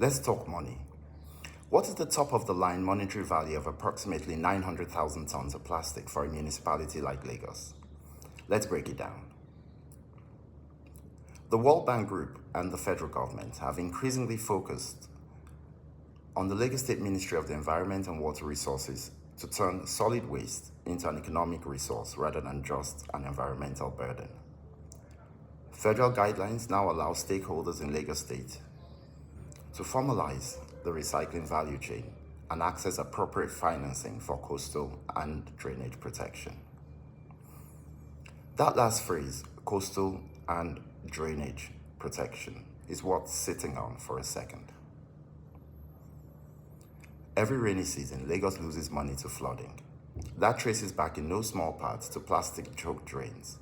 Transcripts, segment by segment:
Let's talk money. What is the top of the line monetary value of approximately 900,000 tons of plastic for a municipality like Lagos? Let's break it down. The World Bank Group and the federal government have increasingly focused on the Lagos State Ministry of the Environment and Water Resources to turn solid waste into an economic resource rather than just an environmental burden. Federal guidelines now allow stakeholders in Lagos State to formalize the recycling value chain and access appropriate financing for coastal and drainage protection. That last phrase, coastal and drainage protection, is worth sitting on for a second. Every rainy season, Lagos loses money to flooding. That traces back in no small part to plastic choked drains.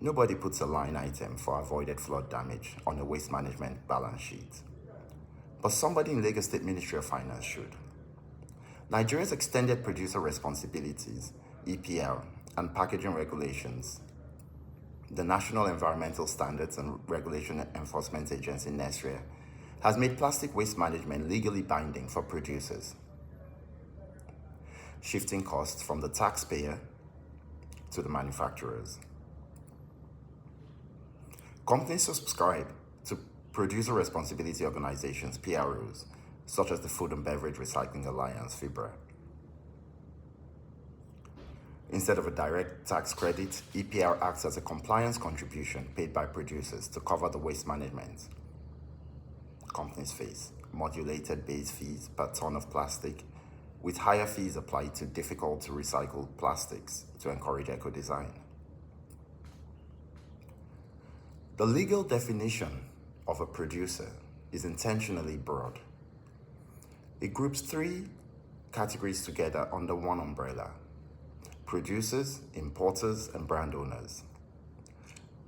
Nobody puts a line item for avoided flood damage on a waste management balance sheet. But somebody in Lagos State Ministry of Finance should. Nigeria's Extended Producer Responsibilities, EPR, and packaging regulations, the National Environmental Standards and Regulation Enforcement Agency, NESRIA, has made plastic waste management legally binding for producers, shifting costs from the taxpayer to the manufacturers. Companies subscribe to producer responsibility organizations, PROs, such as the Food and Beverage Recycling Alliance, FIBRA. Instead of a direct tax credit, EPR acts as a compliance contribution paid by producers to cover the waste management companies face, modulated base fees per ton of plastic, with higher fees applied to difficult to recycle plastics to encourage eco-design. The legal definition of a producer is intentionally broad. It groups three categories together under one umbrella: producers, importers, and brand owners.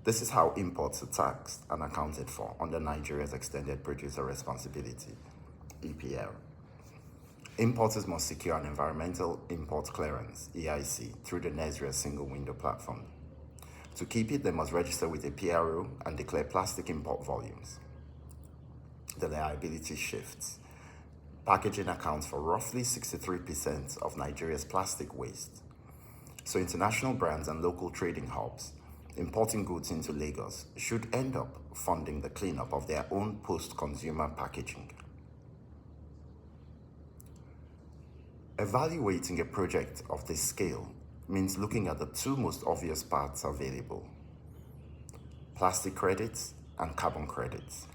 This is how imports are taxed and accounted for under Nigeria's Extended Producer Responsibility, EPR. Importers must secure an environmental import clearance, EIC, through the NESRIA single window platform. To keep it, they must register with a PRO and declare plastic import volumes. The liability shifts. Packaging accounts for roughly 63% of Nigeria's plastic waste. So international brands and local trading hubs importing goods into Lagos should end up funding the cleanup of their own post-consumer packaging. Evaluating a project of this scale means looking at the two most obvious paths available: plastic credits and carbon credits.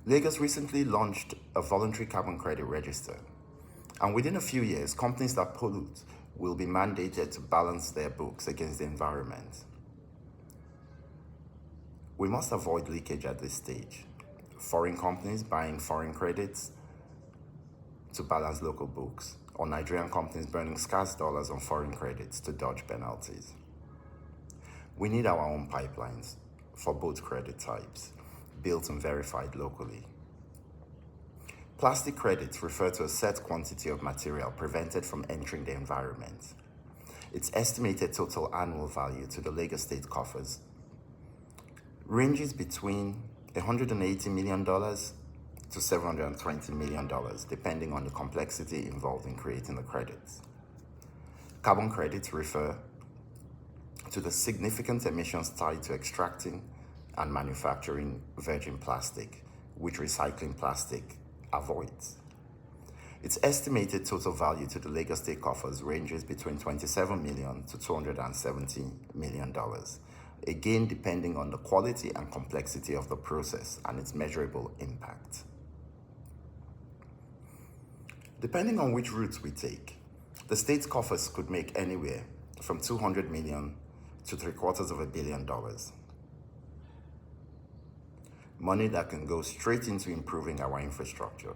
Lagos recently launched a voluntary carbon credit register, and within a few years, companies that pollute will be mandated to balance their books against the environment. We must avoid leakage at this stage. Foreign companies buying foreign credits to balance local books, or Nigerian companies burning scarce dollars on foreign credits to dodge penalties. We need our own pipelines for both credit types, built and verified locally. Plastic credits refer to a set quantity of material prevented from entering the environment. Its estimated total annual value to the Lagos State coffers ranges between $180 million to $720 million, depending on the complexity involved in creating the credits. Carbon credits refer to the significant emissions tied to extracting and manufacturing virgin plastic, which recycling plastic avoids. Its estimated total value to the Lagos State coffers ranges between $27 million to $270 million, again depending on the quality and complexity of the process and its measurable impact. Depending on which routes we take, the state's coffers could make anywhere from $200 million to $750 million. Money that can go straight into improving our infrastructure,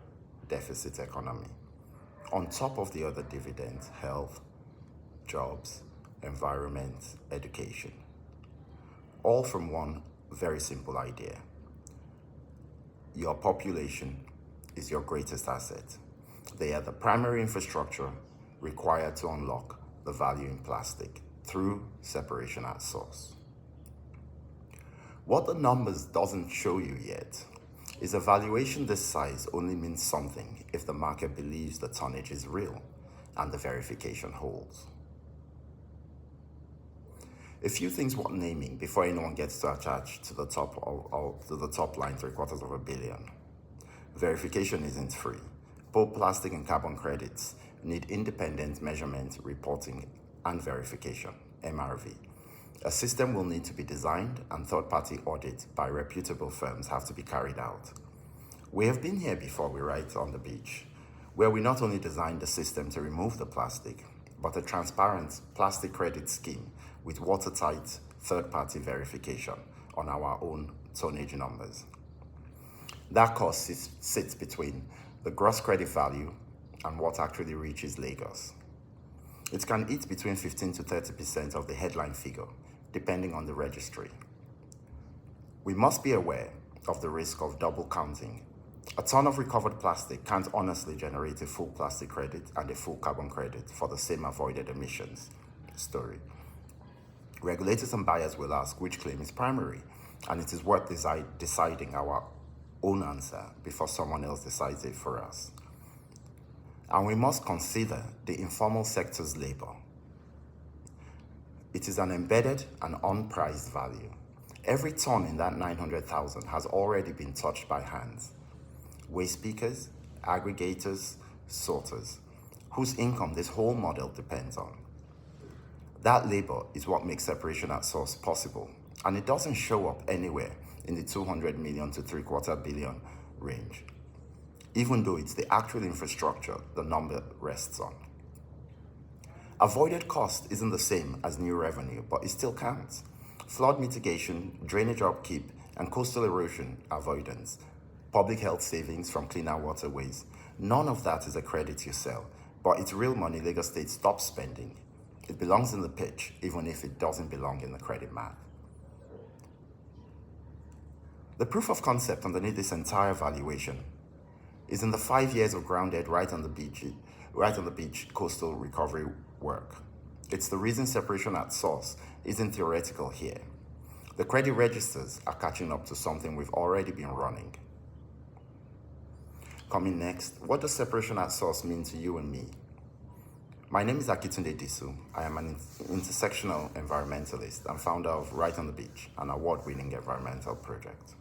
deficit economy, on top of the other dividends: health, jobs, environment, education. All from one very simple idea: your population is your greatest asset. They are the primary infrastructure required to unlock the value in plastic through separation at source. What the numbers doesn't show you yet is a valuation this size only means something if the market believes the tonnage is real and the verification holds. A few things worth naming before anyone gets to attach to the top line $750 million. Verification isn't free. Both plastic and carbon credits need independent measurement, reporting, and verification, MRV. A system will need to be designed and third-party audits by reputable firms have to be carried out. We have been here before, we write on the beach, where we not only designed the system to remove the plastic, but a transparent plastic credit scheme with watertight third-party verification on our own tonnage numbers. That cost sits between the gross credit value and what actually reaches Lagos. It can eat between 15 to 30% of the headline figure, depending on the registry. We must be aware of the risk of double counting. A ton of recovered plastic can't honestly generate a full plastic credit and a full carbon credit for the same avoided emissions story. Regulators and buyers will ask which claim is primary, and it is worth deciding our own answer before someone else decides it for us. And we must consider the informal sector's labor. It is an embedded and unpriced value. Every ton in that 900,000 has already been touched by hands. Waste pickers, aggregators, sorters, whose income this whole model depends on. That labor is what makes separation at source possible, and it doesn't show up anywhere in the 200 million to $750 million range, even though it's the actual infrastructure the number rests on. Avoided cost isn't the same as new revenue, but it still counts. Flood mitigation, drainage upkeep, and coastal erosion avoidance, public health savings from cleaner waterways, none of that is a credit you sell, but it's real money Lagos State stops spending. It belongs in the pitch, even if it doesn't belong in the credit math. The proof of concept underneath this entire valuation is in the 5 years of grounded right on the beach coastal recovery work. It's the reason separation at source isn't theoretical here. The credit registers are catching up to something we've already been running. Coming next, what does separation at source mean to you and me? My name is Akitunde Disu. I am an intersectional environmentalist and founder of Right on the Beach, an award-winning environmental project.